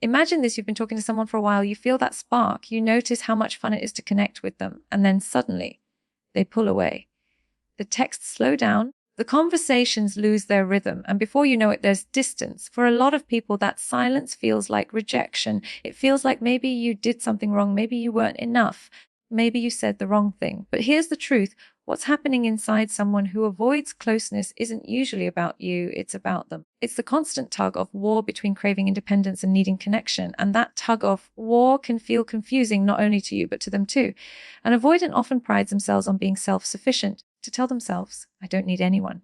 Imagine this, you've been talking to someone for a while, you feel that spark, you notice how much fun it is to connect with them, and then suddenly they pull away. The texts slow down, the conversations lose their rhythm, and before you know it, there's distance. For a lot of people, that silence feels like rejection. It feels like maybe you did something wrong, maybe you weren't enough, maybe you said the wrong thing. But here's the truth. What's happening inside someone who avoids closeness isn't usually about you, it's about them. It's the constant tug of war between craving independence and needing connection. And that tug of war can feel confusing not only to you, but to them too. An avoidant often prides themselves on being self-sufficient, to tell themselves, I don't need anyone.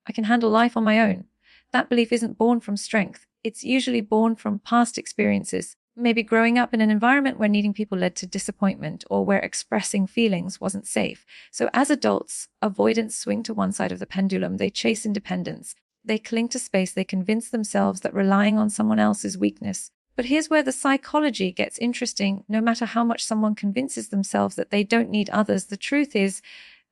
I can handle life on my own. That belief isn't born from strength. It's usually born from past experiences. Maybe growing up in an environment where needing people led to disappointment or where expressing feelings wasn't safe. So as adults, avoidants swing to one side of the pendulum. They chase independence. They cling to space. They convince themselves that relying on someone else is weakness. But here's where the psychology gets interesting. No matter how much someone convinces themselves that they don't need others, the truth is,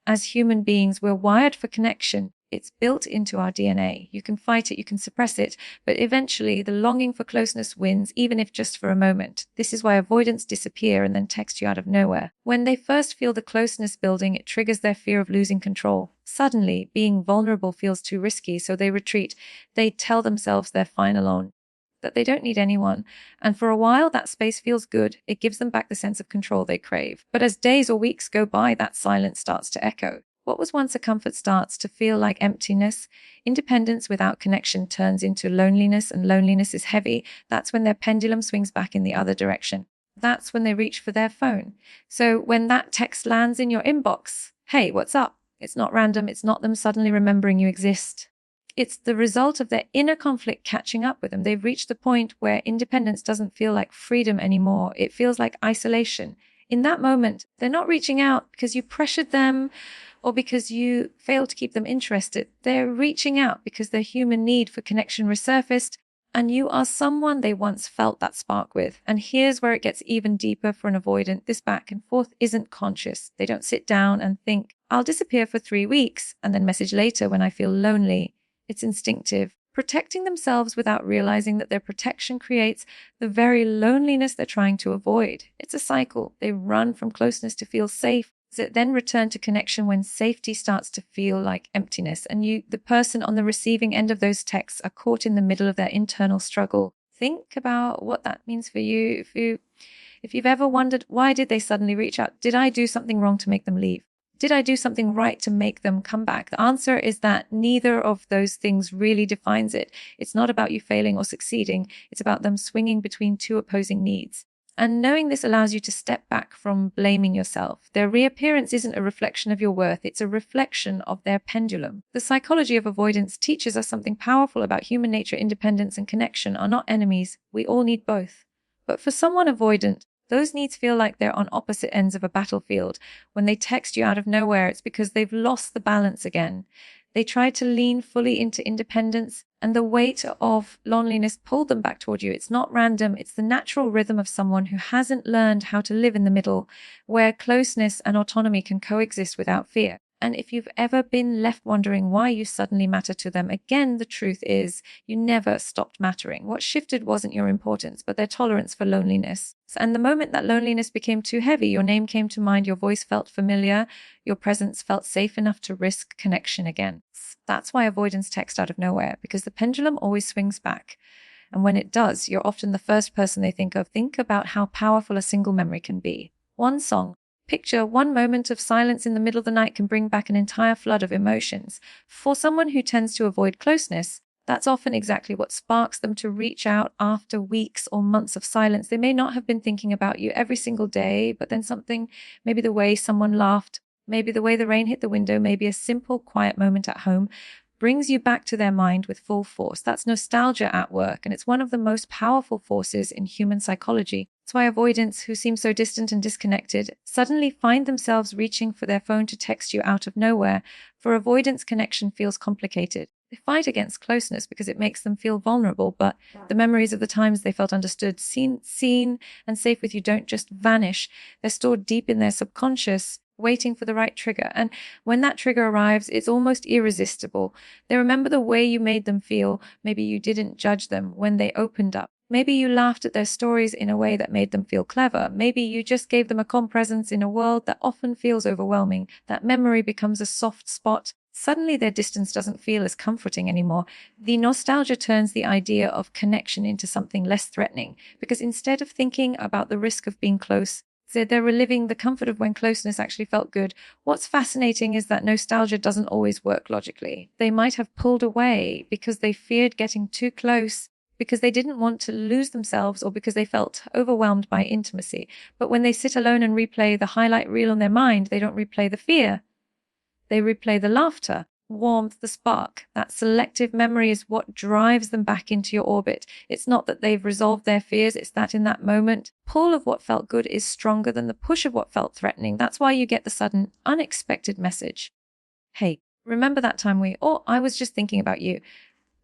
as human beings, we're wired for connection. It's built into our DNA. You can fight it, you can suppress it, but eventually the longing for closeness wins, even if just for a moment. This is why avoidants disappear and then text you out of nowhere. When they first feel the closeness building, it triggers their fear of losing control. Suddenly, being vulnerable feels too risky, so they retreat. They tell themselves they're fine alone, that they don't need anyone. And for a while, that space feels good. It gives them back the sense of control they crave. But as days or weeks go by, that silence starts to echo. What was once a comfort starts to feel like emptiness. Independence without connection turns into loneliness, and loneliness is heavy. That's when their pendulum swings back in the other direction. That's when they reach for their phone. So when that text lands in your inbox, hey, what's up? It's not random. It's not them suddenly remembering you exist. It's the result of their inner conflict catching up with them. They've reached the point where independence doesn't feel like freedom anymore. It feels like isolation. In that moment, they're not reaching out because you pressured them or because you failed to keep them interested. They're reaching out because their human need for connection resurfaced, and you are someone they once felt that spark with. And here's where it gets even deeper for an avoidant. This back and forth isn't conscious. They don't sit down and think, I'll disappear for 3 weeks and then message later when I feel lonely. It's instinctive, protecting themselves without realizing that their protection creates the very loneliness they're trying to avoid. It's a cycle. They run from closeness to feel safe, that then return to connection when safety starts to feel like emptiness. And you, the person on the receiving end of those texts, are caught in the middle of their internal struggle. Think about what that means for you. If you've ever wondered, why did they suddenly reach out? Did I do something wrong to make them leave? Did I do something right to make them come back? The answer is that neither of those things really defines it. It's not about you failing or succeeding. It's about them swinging between two opposing needs. And knowing this allows you to step back from blaming yourself. Their reappearance isn't a reflection of your worth. It's a reflection of their pendulum. The psychology of avoidance teaches us something powerful about human nature. Independence and connection are not enemies. We all need both. But for someone avoidant, those needs feel like they're on opposite ends of a battlefield. When they text you out of nowhere, it's because they've lost the balance again. They tried to lean fully into independence, and the weight of loneliness pulled them back toward you. It's not random. It's the natural rhythm of someone who hasn't learned how to live in the middle, where closeness and autonomy can coexist without fear. And if you've ever been left wondering why you suddenly matter to them, again, the truth is you never stopped mattering. What shifted wasn't your importance, but their tolerance for loneliness. And the moment that loneliness became too heavy, your name came to mind, your voice felt familiar, your presence felt safe enough to risk connection again. That's why avoidance text out of nowhere, because the pendulum always swings back. And when it does, you're often the first person they think of. Think about how powerful a single memory can be. One song. Picture one moment of silence in the middle of the night can bring back an entire flood of emotions. For someone who tends to avoid closeness, that's often exactly what sparks them to reach out after weeks or months of silence. They may not have been thinking about you every single day, but then something, maybe the way someone laughed, maybe the way the rain hit the window, maybe a simple quiet moment at home, brings you back to their mind with full force. That's nostalgia at work, and it's one of the most powerful forces in human psychology. That's why avoidants who seem so distant and disconnected suddenly find themselves reaching for their phone to text you out of nowhere. For avoidance, connection feels complicated. They fight against closeness because it makes them feel vulnerable, but the memories of the times they felt understood, seen, and safe with you don't just vanish. They're stored deep in their subconscious, waiting for the right trigger. And when that trigger arrives, it's almost irresistible. They remember the way you made them feel. Maybe you didn't judge them when they opened up. Maybe you laughed at their stories in a way that made them feel clever. Maybe you just gave them a calm presence in a world that often feels overwhelming. That memory becomes a soft spot. Suddenly their distance doesn't feel as comforting anymore. The nostalgia turns the idea of connection into something less threatening, because instead of thinking about the risk of being close, they're reliving the comfort of when closeness actually felt good. What's fascinating is that nostalgia doesn't always work logically. They might have pulled away because they feared getting too close, because they didn't want to lose themselves, or because they felt overwhelmed by intimacy. But when they sit alone and replay the highlight reel in their mind, they don't replay the fear. They replay the laughter, warmth, the spark. That selective memory is what drives them back into your orbit. It's not that they've resolved their fears, it's that in that moment, pull of what felt good is stronger than the push of what felt threatening. That's why you get the sudden, unexpected message. Hey, remember that time I was just thinking about you.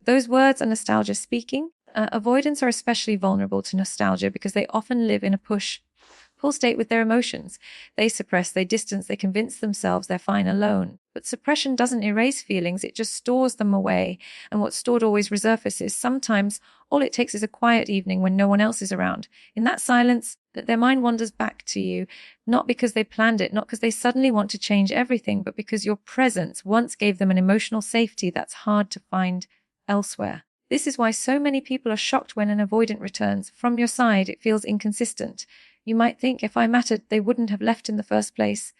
Those words are nostalgia speaking. Avoidants are especially vulnerable to nostalgia because they often live in a pull state with their emotions. They suppress, they distance, they convince themselves they're fine alone. But suppression doesn't erase feelings, it just stores them away. And what's stored always resurfaces. Sometimes all it takes is a quiet evening when no one else is around. In that silence, their mind wanders back to you, not because they planned it, not because they suddenly want to change everything, but because your presence once gave them an emotional safety that's hard to find elsewhere. This is why so many people are shocked when an avoidant returns. From your side, it feels inconsistent. You might think if I mattered, they wouldn't have left in the first place.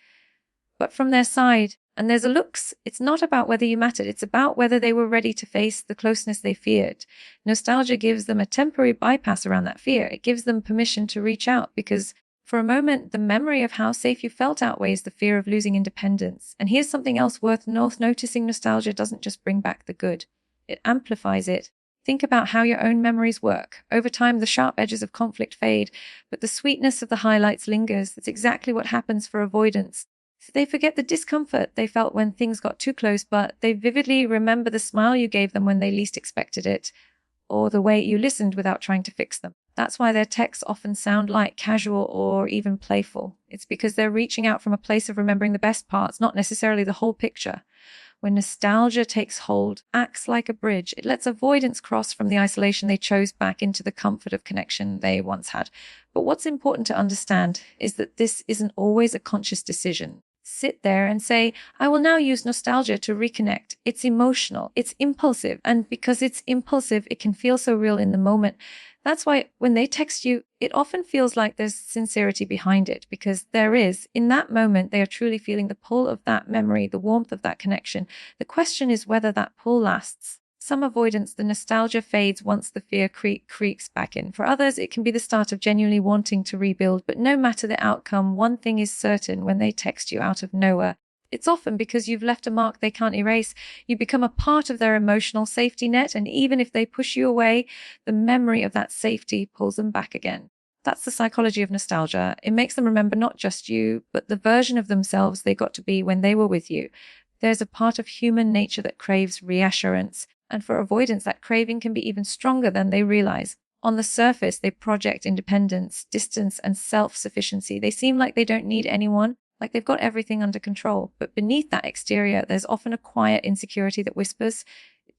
But from their side, and there's a looks, it's not about whether you mattered, it's about whether they were ready to face the closeness they feared. Nostalgia gives them a temporary bypass around that fear. It gives them permission to reach out because for a moment, the memory of how safe you felt outweighs the fear of losing independence. And here's something else worth noticing. Nostalgia doesn't just bring back the good. It amplifies it. Think about how your own memories work. Over time, the sharp edges of conflict fade, but the sweetness of the highlights lingers. That's exactly what happens for avoidants. So they forget the discomfort they felt when things got too close, but they vividly remember the smile you gave them when they least expected it, or the way you listened without trying to fix them. That's why their texts often sound light, casual, or even playful. It's because they're reaching out from a place of remembering the best parts, not necessarily the whole picture. When nostalgia takes hold, acts like a bridge. It lets avoidants cross from the isolation they chose back into the comfort of connection they once had. But what's important to understand is that this isn't always a conscious decision. Sit there and say, I will now use nostalgia to reconnect. It's emotional, it's impulsive, and because it's impulsive, it can feel so real in the moment. That's why when they text you, it often feels like there's sincerity behind it, because there is. In that moment, they are truly feeling the pull of that memory, the warmth of that connection. The question is whether that pull lasts. Some avoidants, the nostalgia fades once the fear creeps back in. For others, it can be the start of genuinely wanting to rebuild. But no matter the outcome, one thing is certain: when they text you out of nowhere, it's often because you've left a mark they can't erase. You become a part of their emotional safety net, and even if they push you away, the memory of that safety pulls them back again. That's the psychology of nostalgia. It makes them remember not just you, but the version of themselves they got to be when they were with you. There's a part of human nature that craves reassurance, and for avoidance, that craving can be even stronger than they realize. On the surface, they project independence, distance, and self-sufficiency. They seem like they don't need anyone, like they've got everything under control. But beneath that exterior, there's often a quiet insecurity that whispers,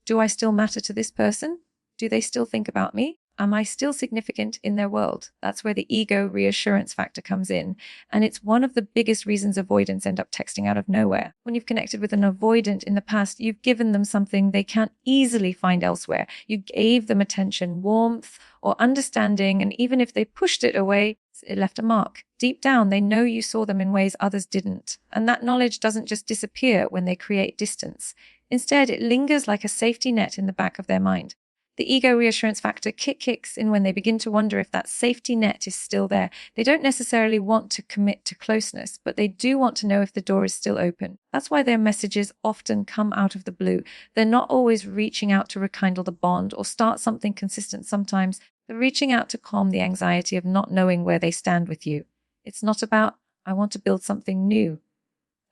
do I still matter to this person? Do they still think about me? Am I still significant in their world? That's where the ego reassurance factor comes in. And it's one of the biggest reasons avoidants end up texting out of nowhere. When you've connected with an avoidant in the past, you've given them something they can't easily find elsewhere. You gave them attention, warmth, or understanding, and even if they pushed it away, it left a mark. Deep down, they know you saw them in ways others didn't. And that knowledge doesn't just disappear when they create distance. Instead, it lingers like a safety net in the back of their mind. The ego reassurance factor kicks in when they begin to wonder if that safety net is still there. They don't necessarily want to commit to closeness, but they do want to know if the door is still open. That's why their messages often come out of the blue. They're not always reaching out to rekindle the bond or start something consistent. Sometimes they're reaching out to calm the anxiety of not knowing where they stand with you. It's not about, I want to build something new,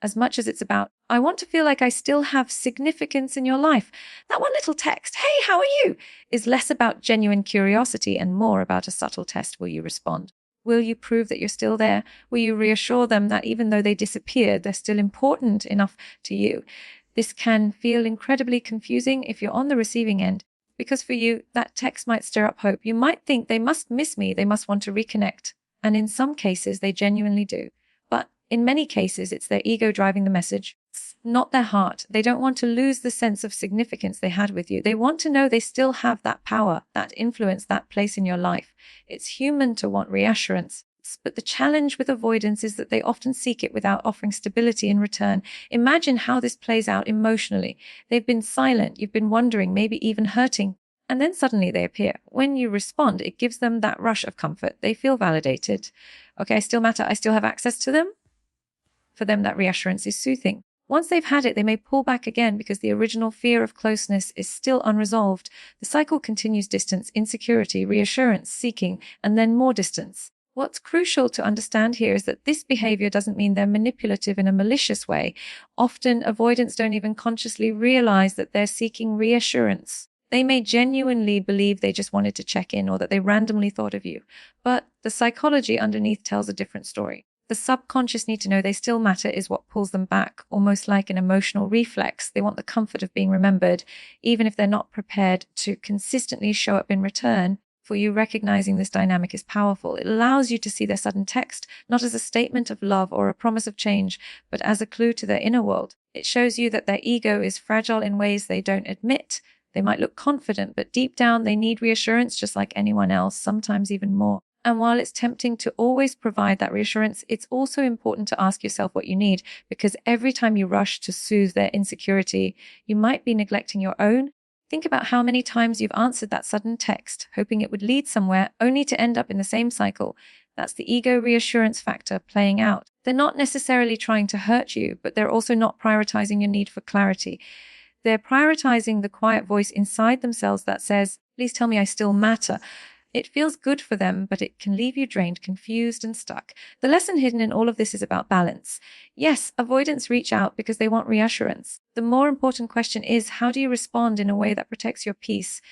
as much as it's about, I want to feel like I still have significance in your life. That one little text, hey, how are you, is less about genuine curiosity and more about a subtle test. Will you respond? Will you prove that you're still there? Will you reassure them that even though they disappeared, they're still important enough to you? This can feel incredibly confusing if you're on the receiving end. Because for you, that text might stir up hope. You might think they must miss me, they must want to reconnect. And in some cases, they genuinely do. But in many cases, it's their ego driving the message, not their heart. They don't want to lose the sense of significance they had with you. They want to know they still have that power, that influence, that place in your life. It's human to want reassurance. But the challenge with avoidance is that they often seek it without offering stability in return. Imagine how this plays out emotionally. They've been silent, you've been wondering, maybe even hurting, and then suddenly they appear. When you respond, it gives them that rush of comfort. They feel validated. Okay, I still matter. I still have access to them. For them, that reassurance is soothing. Once they've had it, they may pull back again because the original fear of closeness is still unresolved. The cycle continues: distance, insecurity, reassurance, seeking, and then more distance. What's crucial to understand here is that this behavior doesn't mean they're manipulative in a malicious way. Often, avoidants don't even consciously realize that they're seeking reassurance. They may genuinely believe they just wanted to check in or that they randomly thought of you. But the psychology underneath tells a different story. The subconscious need to know they still matter is what pulls them back, almost like an emotional reflex. They want the comfort of being remembered, even if they're not prepared to consistently show up in return. For you, recognizing this dynamic is powerful. It allows you to see their sudden text not as a statement of love or a promise of change, but as a clue to their inner world. It shows you that their ego is fragile in ways they don't admit. They might look confident, but deep down they need reassurance just like anyone else, sometimes even more. And while it's tempting to always provide that reassurance, it's also important to ask yourself what you need, because every time you rush to soothe their insecurity, you might be neglecting your own. Think about how many times you've answered that sudden text, hoping it would lead somewhere, only to end up in the same cycle. That's the ego reassurance factor playing out. They're not necessarily trying to hurt you, but they're also not prioritizing your need for clarity. They're prioritizing the quiet voice inside themselves that says, please tell me I still matter. It feels good for them, but it can leave you drained, confused, and stuck. The lesson hidden in all of this is about balance. Yes, avoidants reach out because they want reassurance. The more important question is, how do you respond in a way that protects your peace?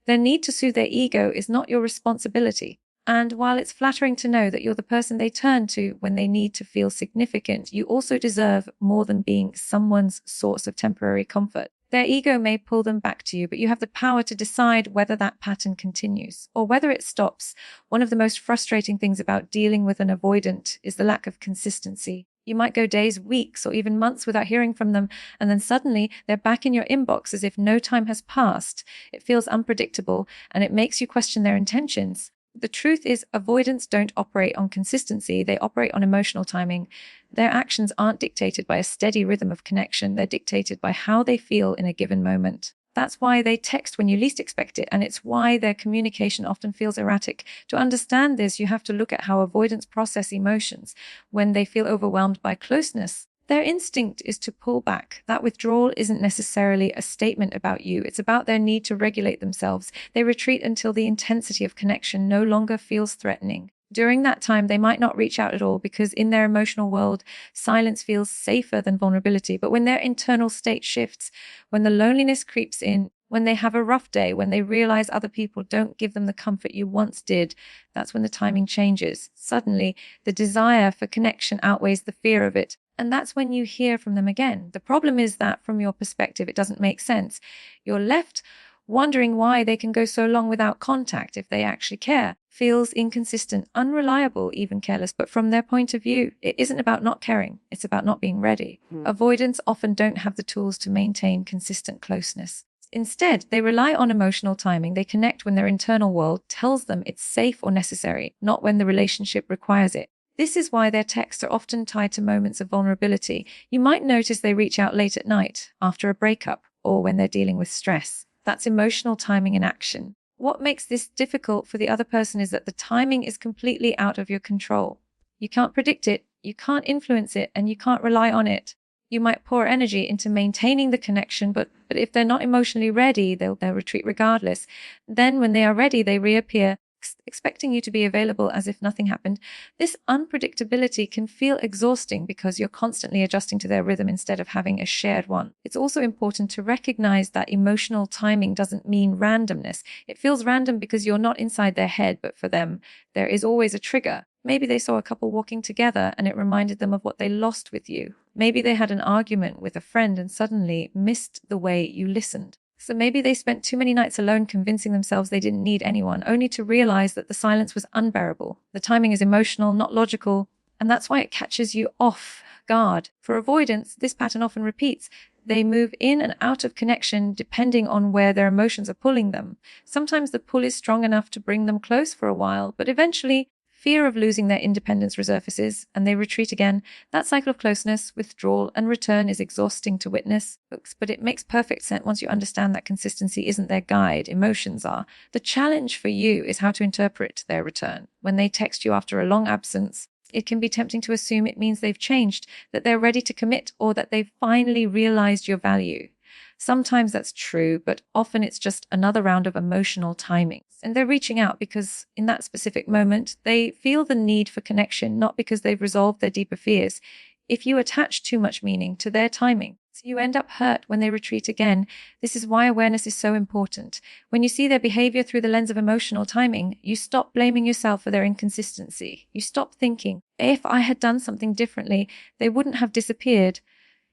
Their need to soothe their ego is not your responsibility. And while it's flattering to know that you're the person they turn to when they need to feel significant, you also deserve more than being someone's source of temporary comfort. Their ego may pull them back to you, but you have the power to decide whether that pattern continues or whether it stops. One of the most frustrating things about dealing with an avoidant is the lack of consistency. You might go days, weeks, or even months without hearing from them, and then suddenly they're back in your inbox as if no time has passed. It feels unpredictable, and it makes you question their intentions. The truth is, avoidants don't operate on consistency. They operate on emotional timing. Their actions aren't dictated by a steady rhythm of connection. They're dictated by how they feel in a given moment. That's why they text when you least expect it, and it's why their communication often feels erratic. To understand this, you have to look at how avoidants process emotions. When they feel overwhelmed by closeness, their instinct is to pull back. That withdrawal isn't necessarily a statement about you. It's about their need to regulate themselves. They retreat until the intensity of connection no longer feels threatening. During that time, they might not reach out at all because in their emotional world, silence feels safer than vulnerability. But when their internal state shifts, when the loneliness creeps in, when they have a rough day, when they realize other people don't give them the comfort you once did, that's when the timing changes. Suddenly, the desire for connection outweighs the fear of it. And that's when you hear from them again. The problem is that from your perspective, it doesn't make sense. You're left wondering why they can go so long without contact if they actually care. Feels inconsistent, unreliable, even careless. But from their point of view, it isn't about not caring. It's about not being ready. Avoidants often don't have the tools to maintain consistent closeness. Instead, they rely on emotional timing. They connect when their internal world tells them it's safe or necessary, not when the relationship requires it. This is why their texts are often tied to moments of vulnerability. You might notice they reach out late at night, after a breakup, or when they're dealing with stress. That's emotional timing in action. What makes this difficult for the other person is that the timing is completely out of your control. You can't predict it, you can't influence it, and you can't rely on it. You might pour energy into maintaining the connection, but if they're not emotionally ready, they'll retreat regardless. Then when they are ready, they reappear, expecting you to be available as if nothing happened. This unpredictability can feel exhausting because you're constantly adjusting to their rhythm instead of having a shared one. It's also important to recognize that emotional timing doesn't mean randomness. It feels random because you're not inside their head, but for them, there is always a trigger. Maybe they saw a couple walking together and it reminded them of what they lost with you. Maybe they had an argument with a friend and suddenly missed the way you listened. So maybe they spent too many nights alone convincing themselves they didn't need anyone, only to realize that the silence was unbearable. The timing is emotional, not logical, and that's why it catches you off guard. For avoidance, this pattern often repeats. They move in and out of connection depending on where their emotions are pulling them. Sometimes the pull is strong enough to bring them close for a while, but eventually fear of losing their independence resurfaces and they retreat again. That cycle of closeness, withdrawal, and return is exhausting to witness, but it makes perfect sense once you understand that consistency isn't their guide, emotions are. The challenge for you is how to interpret their return. When they text you after a long absence, it can be tempting to assume it means they've changed, that they're ready to commit, or that they've finally realized your value. Sometimes that's true, but often it's just another round of emotional timing. And they're reaching out because in that specific moment, they feel the need for connection, not because they've resolved their deeper fears. If you attach too much meaning to their timing, you end up hurt when they retreat again. This is why awareness is so important. When you see their behavior through the lens of emotional timing, you stop blaming yourself for their inconsistency. You stop thinking, if I had done something differently, they wouldn't have disappeared.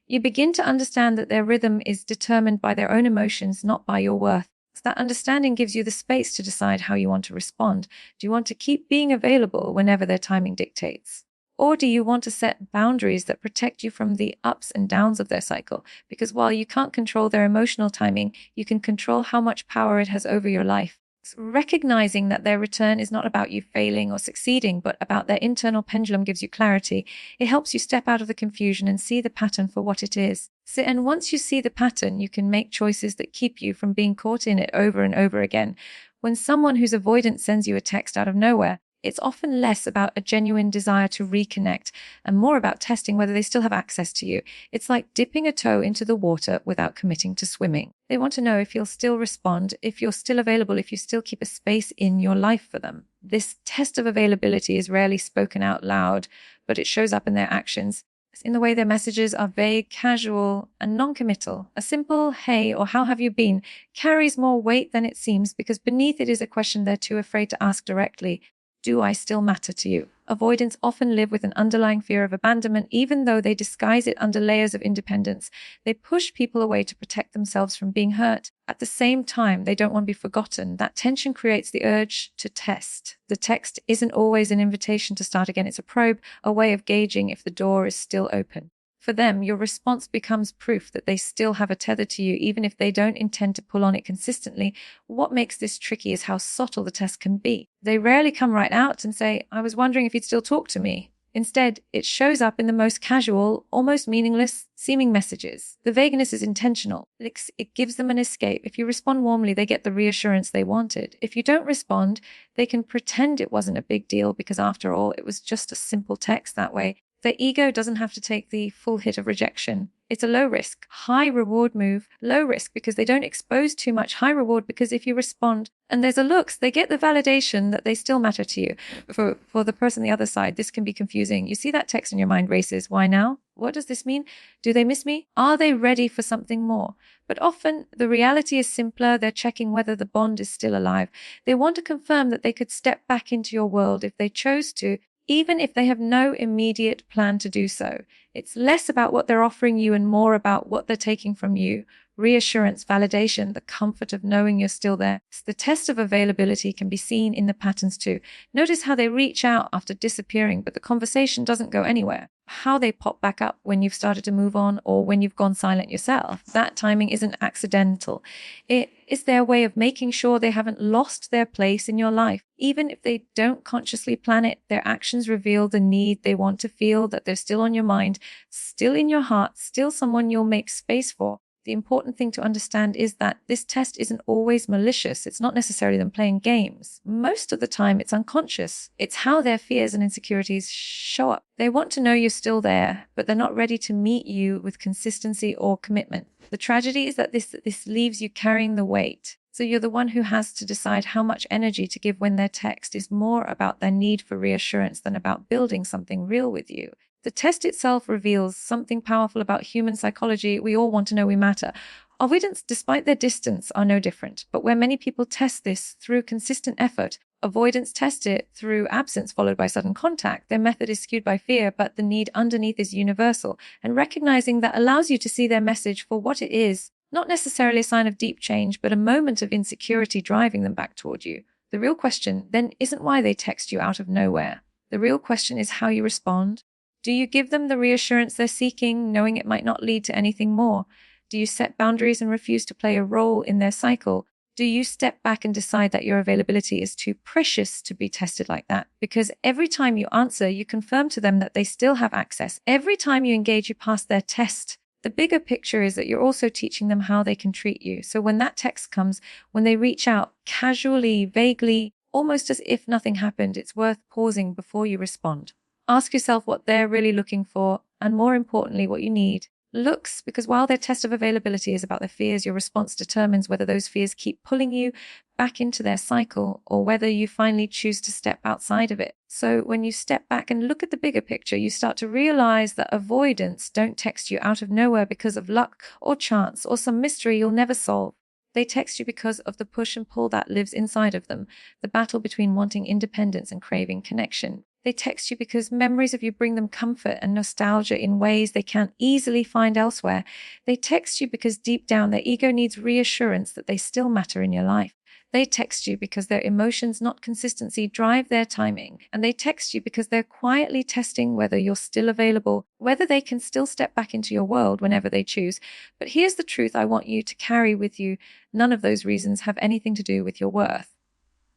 You begin to understand that their rhythm is determined by their own emotions, not by your worth. So that understanding gives you the space to decide how you want to respond. Do you want to keep being available whenever their timing dictates? Or do you want to set boundaries that protect you from the ups and downs of their cycle? Because while you can't control their emotional timing, you can control how much power it has over your life. So recognizing that their return is not about you failing or succeeding, but about their internal pendulum gives you clarity. It helps you step out of the confusion and see the pattern for what it is. And once you see the pattern, you can make choices that keep you from being caught in it over and over again. When someone who's avoidant sends you a text out of nowhere, it's often less about a genuine desire to reconnect and more about testing whether they still have access to you. It's like dipping a toe into the water without committing to swimming. They want to know if you'll still respond, if you're still available, if you still keep a space in your life for them. This test of availability is rarely spoken out loud, but it shows up in their actions. In the way their messages are vague, casual, and non-committal. A simple, hey, or how have you been, carries more weight than it seems because beneath it is a question they're too afraid to ask directly. Do I still matter to you? Avoidants often live with an underlying fear of abandonment, even though they disguise it under layers of independence. They push people away to protect themselves from being hurt. At the same time, they don't want to be forgotten. That tension creates the urge to test. The text isn't always an invitation to start again. It's a probe, a way of gauging if the door is still open. For them, your response becomes proof that they still have a tether to you, even if they don't intend to pull on it consistently. What makes this tricky is how subtle the test can be. They rarely come right out and say, I was wondering if you'd still talk to me. Instead, it shows up in the most casual, almost meaningless seeming messages. The vagueness is intentional. It gives them an escape. If you respond warmly, they get the reassurance they wanted. If you don't respond, they can pretend it wasn't a big deal because after all, it was just a simple text that way. Their ego doesn't have to take the full hit of rejection. It's a low risk, high reward move. Low risk because they don't expose too much. High reward because if you respond and there's a looks, they get the validation that they still matter to you. For the person on the other side, this can be confusing. You see that text and your mind races. Why now? What does this mean? Do they miss me? Are they ready for something more? But often the reality is simpler. They're checking whether the bond is still alive. They want to confirm that they could step back into your world if they chose to, even if they have no immediate plan to do so. It's less about what they're offering you and more about what they're taking from you. Reassurance, validation, the comfort of knowing you're still there. The test of availability can be seen in the patterns too. Notice how they reach out after disappearing, but the conversation doesn't go anywhere. How they pop back up when you've started to move on or when you've gone silent yourself. That timing isn't accidental. It is their way of making sure they haven't lost their place in your life. Even if they don't consciously plan it, their actions reveal the need they want to feel, that they're still on your mind, still in your heart, still someone you'll make space for. The important thing to understand is that this test isn't always malicious. It's not necessarily them playing games. Most of the time, it's unconscious. It's how their fears and insecurities show up. They want to know you're still there, but they're not ready to meet you with consistency or commitment. The tragedy is that this leaves you carrying the weight. So you're the one who has to decide how much energy to give when their text is more about their need for reassurance than about building something real with you. The test itself reveals something powerful about human psychology. We all want to know we matter. Avoidants, despite their distance, are no different. But where many people test this through consistent effort, avoidants test it through absence followed by sudden contact. Their method is skewed by fear, but the need underneath is universal. And recognizing that allows you to see their message for what it is, Not necessarily a sign of deep change, but a moment of insecurity driving them back toward you. The real question then isn't why they text you out of nowhere. The real question is how you respond. Do you give them the reassurance they're seeking, knowing it might not lead to anything more? Do you set boundaries and refuse to play a role in their cycle? Do you step back and decide that your availability is too precious to be tested like that? Because every time you answer, you confirm to them that they still have access. Every time you engage, you pass their test. The bigger picture is that you're also teaching them how they can treat you. So when that text comes, when they reach out casually, vaguely, almost as if nothing happened, it's worth pausing before you respond. Ask yourself what they're really looking for, and more importantly, what you need. Looks, because while their test of availability is about their fears, your response determines whether those fears keep pulling you back into their cycle or whether you finally choose to step outside of it. So when you step back and look at the bigger picture, you start to realize that avoidants don't text you out of nowhere because of luck or chance or some mystery you'll never solve. They text you because of the push and pull that lives inside of them, the battle between wanting independence and craving connection. They text you because memories of you bring them comfort and nostalgia in ways they can't easily find elsewhere. They text you because deep down their ego needs reassurance that they still matter in your life. They text you because their emotions, not consistency, drive their timing. And they text you because they're quietly testing whether you're still available, whether they can still step back into your world whenever they choose. But here's the truth I want you to carry with you. None of those reasons have anything to do with your worth.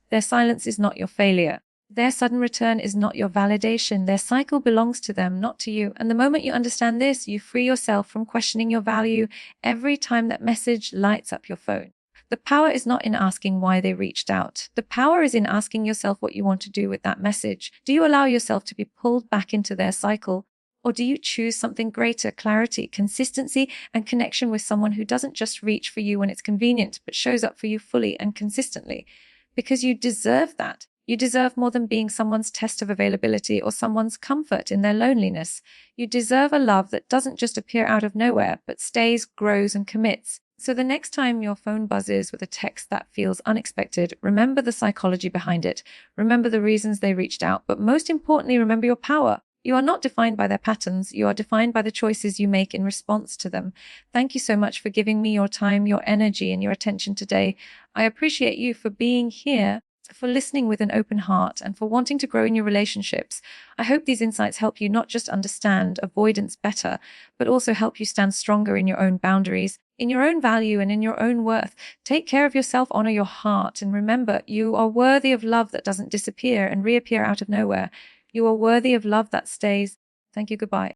Their silence is not your failure. Their sudden return is not your validation. Their cycle belongs to them, not to you. And the moment you understand this, you free yourself from questioning your value every time that message lights up your phone. The power is not in asking why they reached out. The power is in asking yourself what you want to do with that message. Do you allow yourself to be pulled back into their cycle? Or do you choose something greater, clarity, consistency, and connection with someone who doesn't just reach for you when it's convenient, but shows up for you fully and consistently? Because you deserve that. You deserve more than being someone's test of availability or someone's comfort in their loneliness. You deserve a love that doesn't just appear out of nowhere, but stays, grows, and commits. So the next time your phone buzzes with a text that feels unexpected, remember the psychology behind it. Remember the reasons they reached out, but most importantly, remember your power. You are not defined by their patterns. You are defined by the choices you make in response to them. Thank you so much for giving me your time, your energy, and your attention today. I appreciate you for being here, for listening with an open heart, and for wanting to grow in your relationships. I hope these insights help you not just understand avoidance better, but also help you stand stronger in your own boundaries, in your own value, and in your own worth. Take care of yourself, honor your heart, and remember, you are worthy of love that doesn't disappear and reappear out of nowhere. You are worthy of love that stays. Thank you. Goodbye.